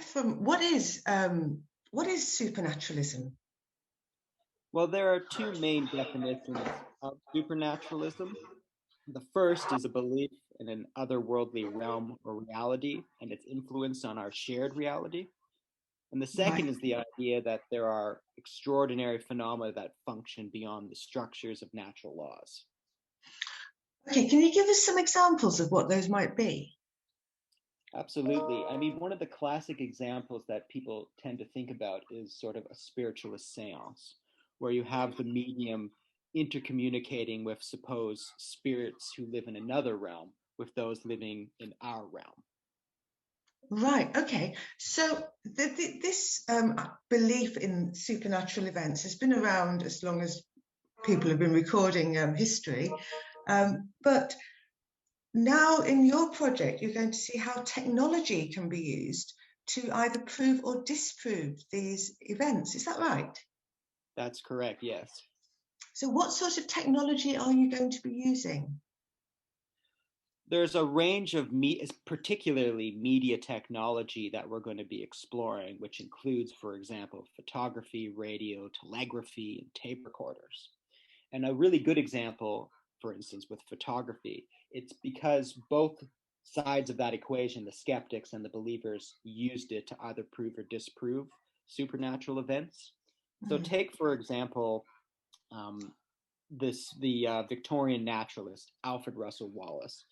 Efram, what is supernaturalism? Well, there are two main definitions of supernaturalism. The first is a belief in an otherworldly realm or reality and its influence on our shared reality. And the second Right. is the idea that there are extraordinary phenomena that function beyond the structures of natural laws. Okay, can you give us some examples of what those might be? Absolutely. I mean, one of the classic examples that people tend to think about is sort of a spiritualist seance, where you have the medium intercommunicating with, suppose, spirits who live in another realm with those living in our realm. Right. Okay. So this belief in supernatural events has been around as long as people have been recording history, but now in your project, you're going to see how technology can be used to either prove or disprove these events. Is that right? That's correct, yes. So what sort of technology are you going to be using? There's a range of particularly media technology that we're going to be exploring, which includes, for example, photography, radio, telegraphy, and tape recorders. And a really good example, for instance, with photography, it's because both sides of that equation, the skeptics and the believers, used it to either prove or disprove supernatural events. So Mm. take, for example, the Victorian naturalist Alfred Russel Wallace,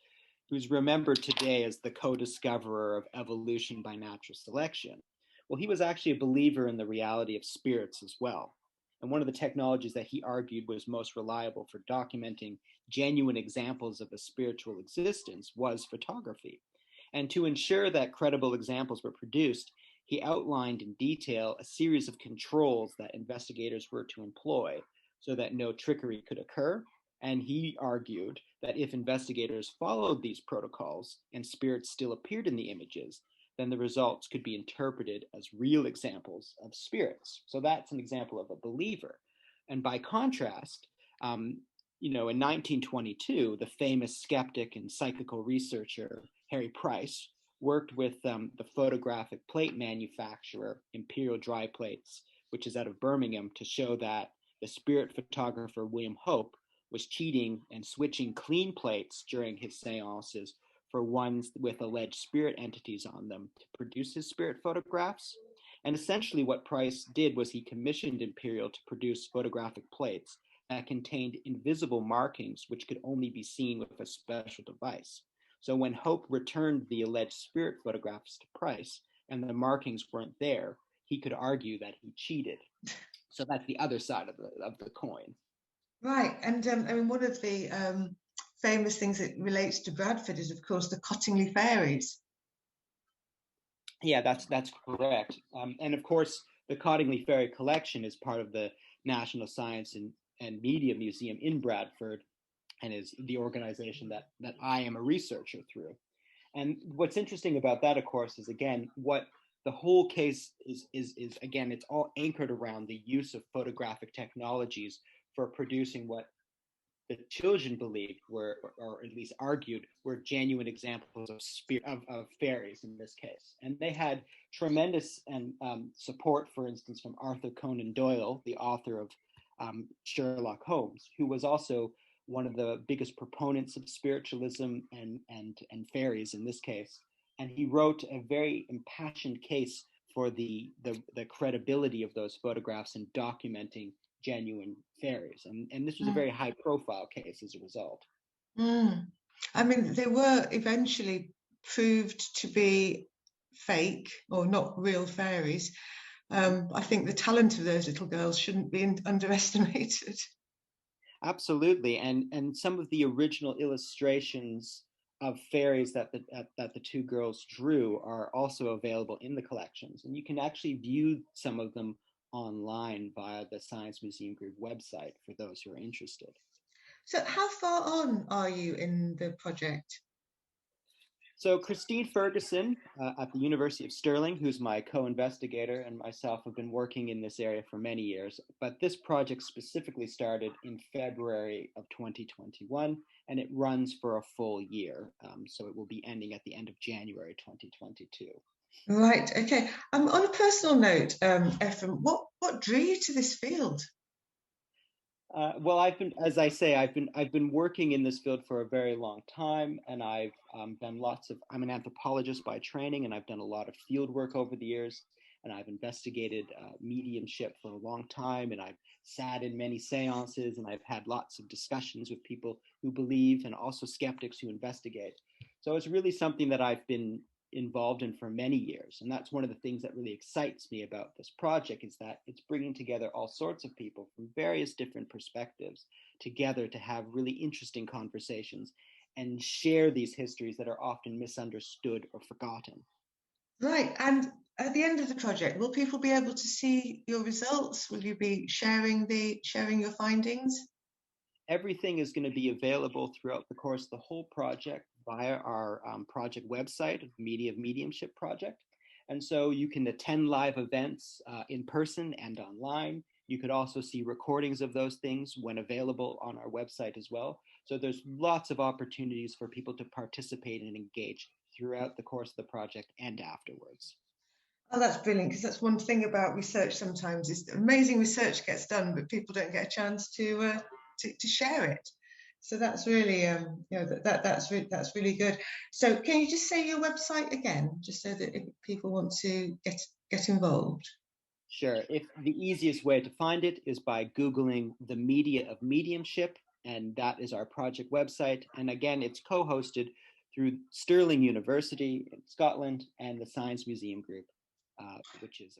who's remembered today as the co-discoverer of evolution by natural selection. Well, he was actually a believer in the reality of spirits as well. And one of the technologies that he argued was most reliable for documenting genuine examples of a spiritual existence was photography. And to ensure that credible examples were produced, he outlined in detail a series of controls that investigators were to employ so that no trickery could occur. And he argued that if investigators followed these protocols and spirits still appeared in the images, then the results could be interpreted as real examples of spirits. So that's an example of a believer. And by contrast, in 1922, the famous skeptic and psychical researcher Harry Price worked with the photographic plate manufacturer Imperial Dry Plates, which is out of Birmingham, to show that the spirit photographer William Hope was cheating and switching clean plates during his seances for ones with alleged spirit entities on them to produce his spirit photographs. And essentially what Price did was he commissioned Imperial to produce photographic plates that contained invisible markings which could only be seen with a special device. So when Hope returned the alleged spirit photographs to Price and the markings weren't there, he could argue that he cheated. So that's the other side of the coin. Right. And I mean, one of the famous things that relates to Bradford is, of course, the Cottingley fairies. Yeah, that's correct. And of course, the Cottingley Fairy Collection is part of the National Science and Media Museum in Bradford, and is the organization that I am a researcher through. And what's interesting about that, of course, is again what the whole case is again, it's all anchored around the use of photographic technologies for producing what the children believed were, or at least argued, were genuine examples of fairies in this case. And they had tremendous support, for instance, from Arthur Conan Doyle, the author of Sherlock Holmes, who was also one of the biggest proponents of spiritualism and fairies in this case. And he wrote a very impassioned case for the credibility of those photographs and documenting genuine fairies. And this was a very high profile case as a result. I mean, they were eventually proved to be fake or not real fairies. I think the talent of those little girls shouldn't be underestimated. Absolutely. And some of the original illustrations of fairies that the two girls drew are also available in the collections. And you can actually view some of them online via the Science Museum Group website for those who are interested. So how far on are you in the project? So Christine Ferguson at the University of Stirling, who's my co-investigator, and myself have been working in this area for many years, but this project specifically started in February of 2021, and it runs for a full year. So it will be ending at the end of January 2022. Right. Okay. On a personal note, Efram, what drew you to this field? Well, as I say, I've been working in this field for a very long time, and I've done lots of. I'm an anthropologist by training, and I've done a lot of field work over the years, and I've investigated mediumship for a long time, and I've sat in many seances, and I've had lots of discussions with people who believe, and also skeptics who investigate. So it's really something that I've been involved in for many years, and that's one of the things that really excites me about this project, is that it's bringing together all sorts of people from various different perspectives together to have really interesting conversations and share these histories that are often misunderstood or forgotten. Right. And at the end of the project, will people be able to see your results? Will you be sharing your findings? Everything is going to be available throughout the course of the whole project via our project website, Media of Mediumship project. And so you can attend live events in person and online. You could also see recordings of those things when available on our website as well. So there's lots of opportunities for people to participate and engage throughout the course of the project and afterwards. Oh, that's brilliant, because that's one thing about research sometimes is amazing research gets done, but people don't get a chance to share it. So that's really that's really good. So can you just say your website again, just so that if people want to get involved? Sure. If the easiest way to find it is by Googling the Media of Mediumship, and that is our project website. And again, it's co hosted through Stirling University in Scotland and the Science Museum Group, which is